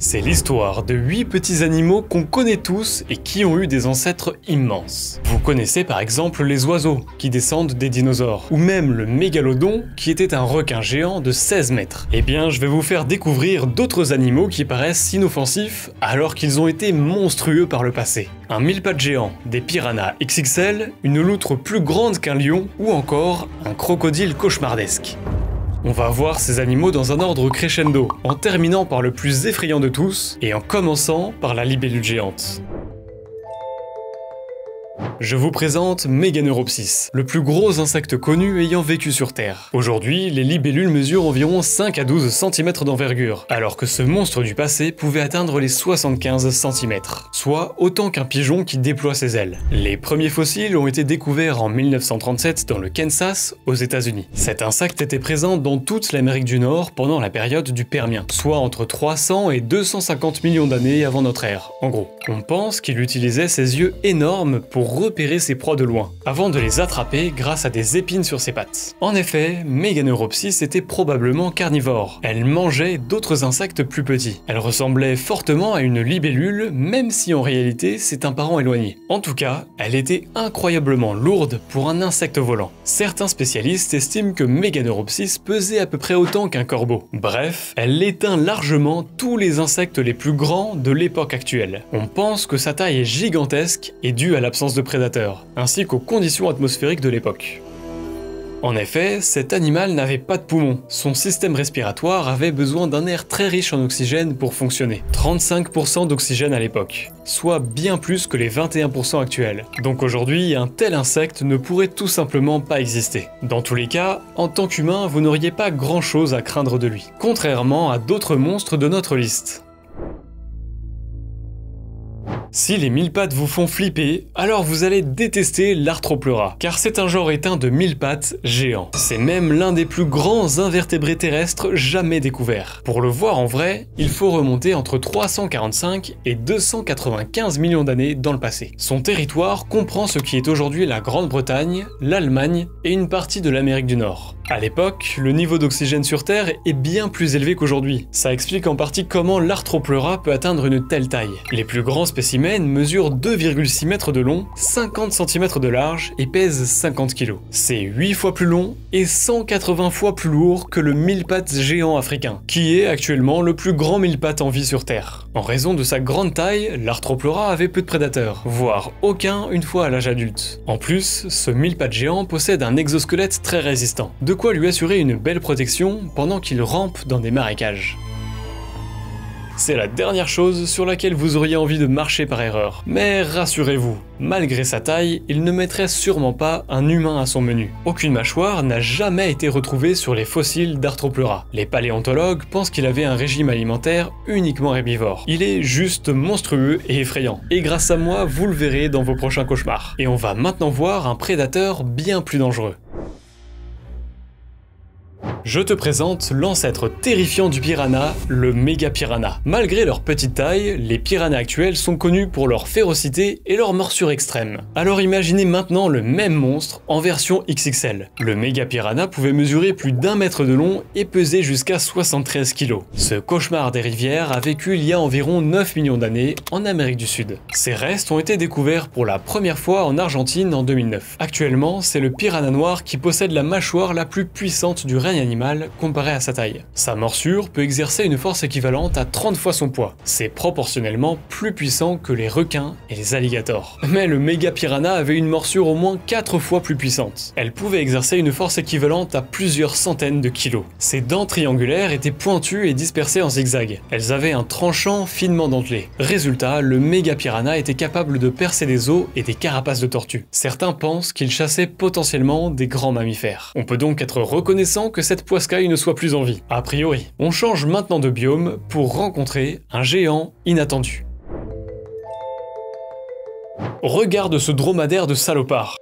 C'est l'histoire de 8 petits animaux qu'on connaît tous et qui ont eu des ancêtres immenses. Vous connaissez par exemple les oiseaux, qui descendent des dinosaures, ou même le mégalodon, qui était un requin géant de 16 mètres. Eh bien, je vais vous faire découvrir d'autres animaux qui paraissent inoffensifs alors qu'ils ont été monstrueux par le passé. Un mille-pattes géant, des piranhas XXL, une loutre plus grande qu'un lion, ou encore un crocodile cauchemardesque. On va voir ces animaux dans un ordre crescendo, en terminant par le plus effrayant de tous, et en commençant par la libellule géante. Je vous présente Meganeuropsis, le plus gros insecte connu ayant vécu sur Terre. Aujourd'hui, les libellules mesurent environ 5 à 12 cm d'envergure, alors que ce monstre du passé pouvait atteindre les 75 cm, soit autant qu'un pigeon qui déploie ses ailes. Les premiers fossiles ont été découverts en 1937 dans le Kansas, aux États-Unis. Cet insecte était présent dans toute l'Amérique du Nord pendant la période du Permien, soit entre 300 et 250 millions d'années avant notre ère, en gros. On pense qu'il utilisait ses yeux énormes pour repérer ses proies de loin, avant de les attraper grâce à des épines sur ses pattes. En effet, Meganeuropsis était probablement carnivore. Elle mangeait d'autres insectes plus petits. Elle ressemblait fortement à une libellule, même si en réalité c'est un parent éloigné. En tout cas, elle était incroyablement lourde pour un insecte volant. Certains spécialistes estiment que Meganeuropsis pesait à peu près autant qu'un corbeau. Bref, elle éteint largement tous les insectes les plus grands de l'époque actuelle. On pense que sa taille est gigantesque et due à l'absence de prédateurs, ainsi qu'aux conditions atmosphériques de l'époque. En effet, cet animal n'avait pas de poumons. Son système respiratoire avait besoin d'un air très riche en oxygène pour fonctionner. 35% d'oxygène à l'époque, soit bien plus que les 21% actuels. Donc aujourd'hui, un tel insecte ne pourrait tout simplement pas exister. Dans tous les cas, en tant qu'humain, vous n'auriez pas grand chose à craindre de lui, contrairement à d'autres monstres de notre liste. Si les mille-pattes vous font flipper, alors vous allez détester l'Arthropleura, car c'est un genre éteint de mille-pattes géants. C'est même l'un des plus grands invertébrés terrestres jamais découverts. Pour le voir en vrai, il faut remonter entre 345 et 295 millions d'années dans le passé. Son territoire comprend ce qui est aujourd'hui la Grande-Bretagne, l'Allemagne et une partie de l'Amérique du Nord. À l'époque, le niveau d'oxygène sur Terre est bien plus élevé qu'aujourd'hui. Ça explique en partie comment l'Arthropleura peut atteindre une telle taille. Les plus grands spécimens mesurent 2,6 mètres de long, 50 cm de large et pèsent 50 kg. C'est 8 fois plus long et 180 fois plus lourd que le mille-pattes géant africain, qui est actuellement le plus grand mille-pattes en vie sur Terre. En raison de sa grande taille, l'Arthropleura avait peu de prédateurs, voire aucun une fois à l'âge adulte. En plus, ce mille-pattes géant possède un exosquelette très résistant, de quoi lui assurer une belle protection pendant qu'il rampe dans des marécages. C'est la dernière chose sur laquelle vous auriez envie de marcher par erreur. Mais rassurez-vous, malgré sa taille, il ne mettrait sûrement pas un humain à son menu. Aucune mâchoire n'a jamais été retrouvée sur les fossiles d'Arthropleura. Les paléontologues pensent qu'il avait un régime alimentaire uniquement herbivore. Il est juste monstrueux et effrayant. Et grâce à moi, vous le verrez dans vos prochains cauchemars. Et on va maintenant voir un prédateur bien plus dangereux. Je te présente l'ancêtre terrifiant du piranha, le mégapiranha. Malgré leur petite taille, les piranhas actuels sont connus pour leur férocité et leur morsure extrême. Alors imaginez maintenant le même monstre en version XXL. Le mégapiranha pouvait mesurer plus d'1 mètre de long et peser jusqu'à 73 kg. Ce cauchemar des rivières a vécu il y a environ 9 millions d'années en Amérique du Sud. Ses restes ont été découverts pour la première fois en Argentine en 2009. Actuellement, c'est le piranha noir qui possède la mâchoire la plus puissante du règne animal comparé à sa taille. Sa morsure peut exercer une force équivalente à 30 fois son poids. C'est proportionnellement plus puissant que les requins et les alligators. Mais le mégapiranha avait une morsure au moins 4 fois plus puissante. Elle pouvait exercer une force équivalente à plusieurs centaines de kilos. Ses dents triangulaires étaient pointues et dispersées en zigzag. Elles avaient un tranchant finement dentelé. Résultat, le mégapiranha était capable de percer des os et des carapaces de tortues. Certains pensent qu'il chassait potentiellement des grands mammifères. On peut donc être reconnaissant que cette poiscaille ne soit plus en vie. A priori, on change maintenant de biome pour rencontrer un géant inattendu. Regarde ce dromadaire de salopard.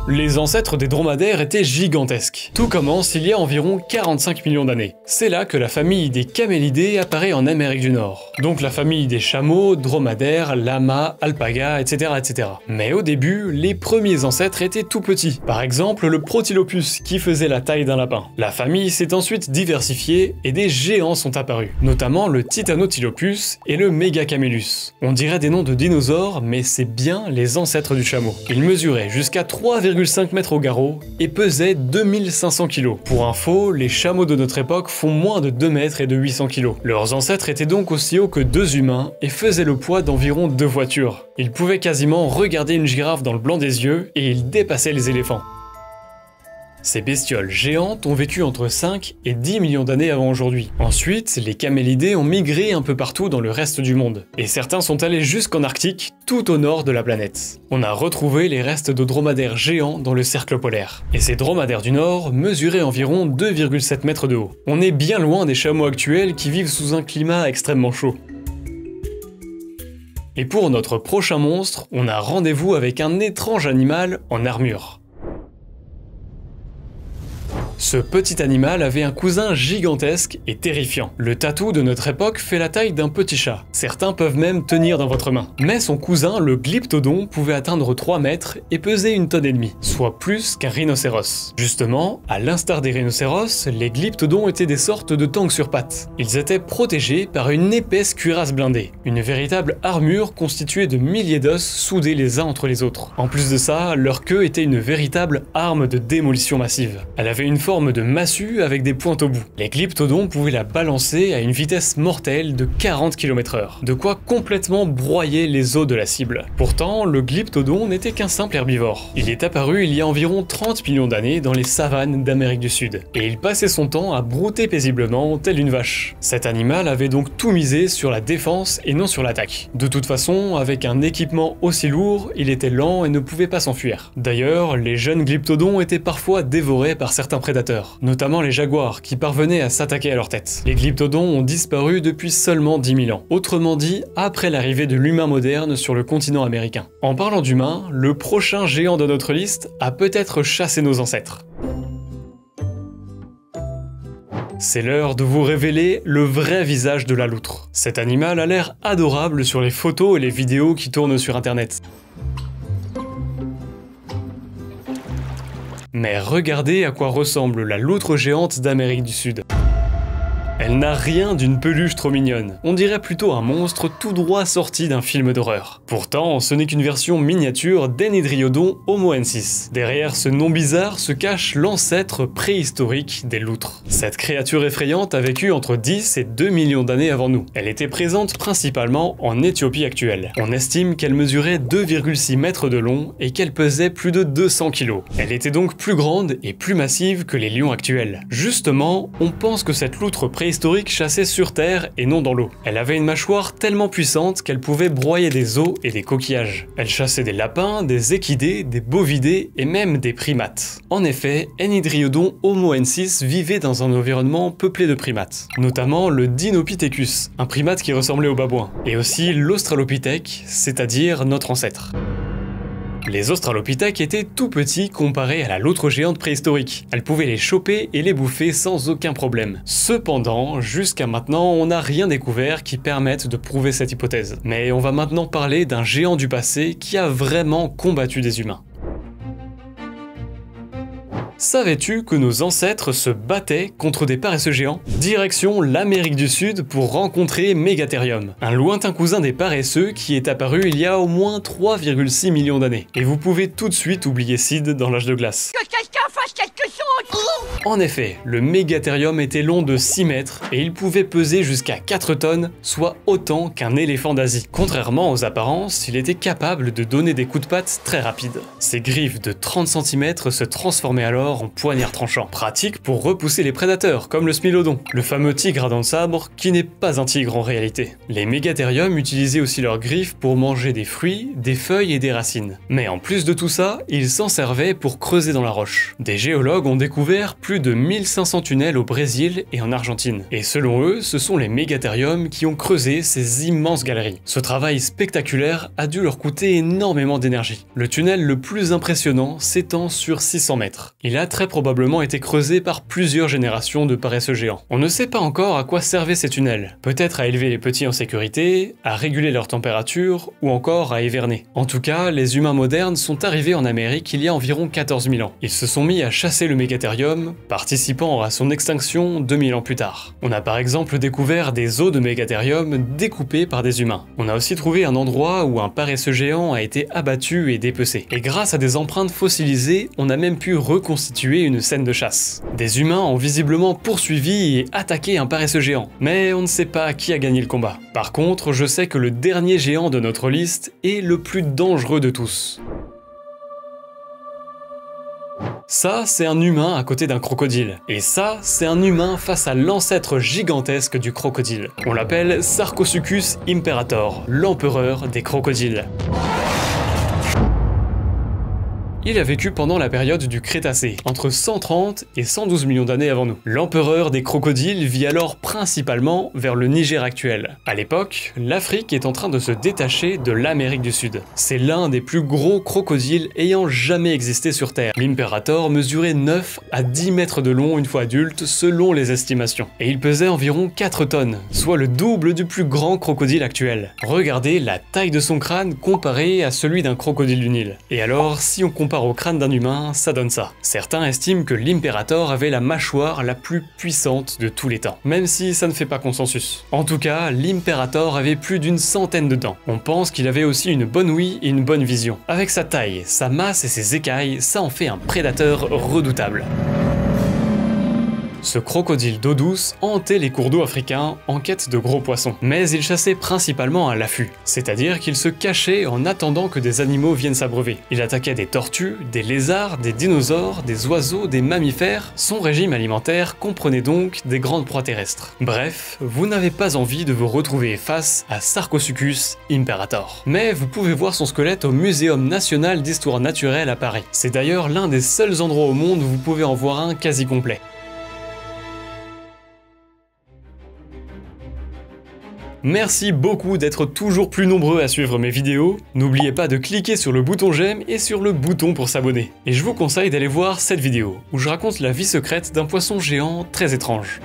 Les ancêtres des dromadaires étaient gigantesques. Tout commence il y a environ 45 millions d'années. C'est là que la famille des camélidés apparaît en Amérique du Nord. Donc la famille des chameaux, dromadaires, lamas, alpagas, etc., etc. Mais au début, les premiers ancêtres étaient tout petits. Par exemple, le Protylopus, qui faisait la taille d'un lapin. La famille s'est ensuite diversifiée et des géants sont apparus, notamment le Titanotilopus et le Megacamelus. On dirait des noms de dinosaures, mais c'est bien les ancêtres du chameau. Ils mesuraient jusqu'à 3,5 mètres au garrot et pesaient 2500 kg. Pour info, les chameaux de notre époque font moins de 2 mètres et de 800 kg. Leurs ancêtres étaient donc aussi hauts que 2 humains et faisaient le poids d'environ 2 voitures. Ils pouvaient quasiment regarder une girafe dans le blanc des yeux et ils dépassaient les éléphants. Ces bestioles géantes ont vécu entre 5 et 10 millions d'années avant aujourd'hui. Ensuite, les camélidés ont migré un peu partout dans le reste du monde. Et certains sont allés jusqu'en Arctique, tout au nord de la planète. On a retrouvé les restes de dromadaires géants dans le cercle polaire. Et ces dromadaires du nord mesuraient environ 2,7 mètres de haut. On est bien loin des chameaux actuels qui vivent sous un climat extrêmement chaud. Et pour notre prochain monstre, on a rendez-vous avec un étrange animal en armure. Ce petit animal avait un cousin gigantesque et terrifiant. Le tatou de notre époque fait la taille d'un petit chat. Certains peuvent même tenir dans votre main. Mais son cousin, le Glyptodon, pouvait atteindre 3 mètres et peser 1,5 tonnes, soit plus qu'un rhinocéros. Justement, à l'instar des rhinocéros, les Glyptodons étaient des sortes de tanks sur pattes. Ils étaient protégés par une épaisse cuirasse blindée, une véritable armure constituée de milliers d'os soudés les uns entre les autres. En plus de ça, leur queue était une véritable arme de démolition massive. Elle avait une forme de massue avec des pointes au bout. Les Glyptodons pouvaient la balancer à une vitesse mortelle de 40 km/h, de quoi complètement broyer les os de la cible. Pourtant, le Glyptodon n'était qu'un simple herbivore. Il est apparu il y a environ 30 millions d'années dans les savanes d'Amérique du Sud, et il passait son temps à brouter paisiblement telle une vache. Cet animal avait donc tout misé sur la défense et non sur l'attaque. De toute façon, avec un équipement aussi lourd, il était lent et ne pouvait pas s'enfuir. D'ailleurs, les jeunes Glyptodons étaient parfois dévorés par certains prédateurs, notamment les jaguars qui parvenaient à s'attaquer à leur tête. Les Glyptodons ont disparu depuis seulement 10 000 ans, autrement dit après l'arrivée de l'humain moderne sur le continent américain. En parlant d'humain, le prochain géant de notre liste a peut-être chassé nos ancêtres. C'est l'heure de vous révéler le vrai visage de la loutre. Cet animal a l'air adorable sur les photos et les vidéos qui tournent sur internet. Mais regardez à quoi ressemble la loutre géante d'Amérique du Sud. Elle n'a rien d'une peluche trop mignonne. On dirait plutôt un monstre tout droit sorti d'un film d'horreur. Pourtant, ce n'est qu'une version miniature d'Enidriodon homoensis. Derrière ce nom bizarre se cache l'ancêtre préhistorique des loutres. Cette créature effrayante a vécu entre 10 et 2 millions d'années avant nous. Elle était présente principalement en Éthiopie actuelle. On estime qu'elle mesurait 2,6 mètres de long et qu'elle pesait plus de 200 kg. Elle était donc plus grande et plus massive que les lions actuels. Justement, on pense que cette loutre préhistorique chassait sur terre et non dans l'eau. Elle avait une mâchoire tellement puissante qu'elle pouvait broyer des os et des coquillages. Elle chassait des lapins, des équidés, des bovidés et même des primates. En effet, Enidriodon homoensis vivait dans un environnement peuplé de primates, notamment le Dinopithecus, un primate qui ressemblait au babouin, et aussi l'Australopithèque, c'est-à-dire notre ancêtre. Les australopithèques étaient tout petits comparés à la loutre géante préhistorique. Elle pouvait les choper et les bouffer sans aucun problème. Cependant, jusqu'à maintenant, on n'a rien découvert qui permette de prouver cette hypothèse. Mais on va maintenant parler d'un géant du passé qui a vraiment combattu des humains. Savais-tu que nos ancêtres se battaient contre des paresseux géants? Direction l'Amérique du Sud pour rencontrer Megatherium, un lointain cousin des paresseux qui est apparu il y a au moins 3,6 millions d'années. Et vous pouvez tout de suite oublier Sid dans l'âge de glace. Que quelqu'un fasse quelque chose! En effet, le Megatherium était long de 6 mètres et il pouvait peser jusqu'à 4 tonnes, soit autant qu'un éléphant d'Asie. Contrairement aux apparences, il était capable de donner des coups de patte très rapides. Ses griffes de 30 cm se transformaient alors en poignard tranchant, pratique pour repousser les prédateurs, comme le Smilodon, le fameux tigre à dents de sabre qui n'est pas un tigre en réalité. Les Megatherium utilisaient aussi leurs griffes pour manger des fruits, des feuilles et des racines. Mais en plus de tout ça, ils s'en servaient pour creuser dans la roche. Des géologues ont découvert plus de 1500 tunnels au Brésil et en Argentine. Et selon eux, ce sont les mégathériums qui ont creusé ces immenses galeries. Ce travail spectaculaire a dû leur coûter énormément d'énergie. Le tunnel le plus impressionnant s'étend sur 600 mètres. Il a très probablement été creusé par plusieurs générations de paresseux géants. On ne sait pas encore à quoi servaient ces tunnels. Peut-être à élever les petits en sécurité, à réguler leur température ou encore à hiverner. En tout cas, les humains modernes sont arrivés en Amérique il y a environ 14 000 ans. Ils se sont mis à chasser le mégathérium, participant à son extinction 2000 ans plus tard. On a par exemple découvert des os de mégathérium découpés par des humains. On a aussi trouvé un endroit où un paresseux géant a été abattu et dépecé. Et grâce à des empreintes fossilisées, on a même pu reconstituer une scène de chasse. Des humains ont visiblement poursuivi et attaqué un paresseux géant, mais on ne sait pas qui a gagné le combat. Par contre, je sais que le dernier géant de notre liste est le plus dangereux de tous. Ça, c'est un humain à côté d'un crocodile. Et ça, c'est un humain face à l'ancêtre gigantesque du crocodile. On l'appelle Sarcosuchus imperator, l'empereur des crocodiles. Il a vécu pendant la période du Crétacé, entre 130 et 112 millions d'années avant nous. L'empereur des crocodiles vit alors principalement vers le Niger actuel. À l'époque, l'Afrique est en train de se détacher de l'Amérique du Sud. C'est l'un des plus gros crocodiles ayant jamais existé sur Terre. L'Imperator mesurait 9 à 10 mètres de long une fois adulte selon les estimations. Et il pesait environ 4 tonnes, soit le double du plus grand crocodile actuel. Regardez la taille de son crâne comparé à celui d'un crocodile du Nil. Et alors, si on compare au crâne d'un humain, ça donne ça. Certains estiment que l'Imperator avait la mâchoire la plus puissante de tous les temps, même si ça ne fait pas consensus. En tout cas, l'Imperator avait plus d'une centaine de dents. On pense qu'il avait aussi une bonne ouïe et une bonne vision. Avec sa taille, sa masse et ses écailles, ça en fait un prédateur redoutable. Ce crocodile d'eau douce hantait les cours d'eau africains en quête de gros poissons. Mais il chassait principalement à l'affût, c'est-à-dire qu'il se cachait en attendant que des animaux viennent s'abreuver. Il attaquait des tortues, des lézards, des dinosaures, des oiseaux, des mammifères. Son régime alimentaire comprenait donc des grandes proies terrestres. Bref, vous n'avez pas envie de vous retrouver face à Sarcosuchus imperator. Mais vous pouvez voir son squelette au Muséum national d'histoire naturelle à Paris. C'est d'ailleurs l'un des seuls endroits au monde où vous pouvez en voir un quasi complet. Merci beaucoup d'être toujours plus nombreux à suivre mes vidéos. N'oubliez pas de cliquer sur le bouton j'aime et sur le bouton pour s'abonner. Et je vous conseille d'aller voir cette vidéo, où je raconte la vie secrète d'un poisson géant très étrange.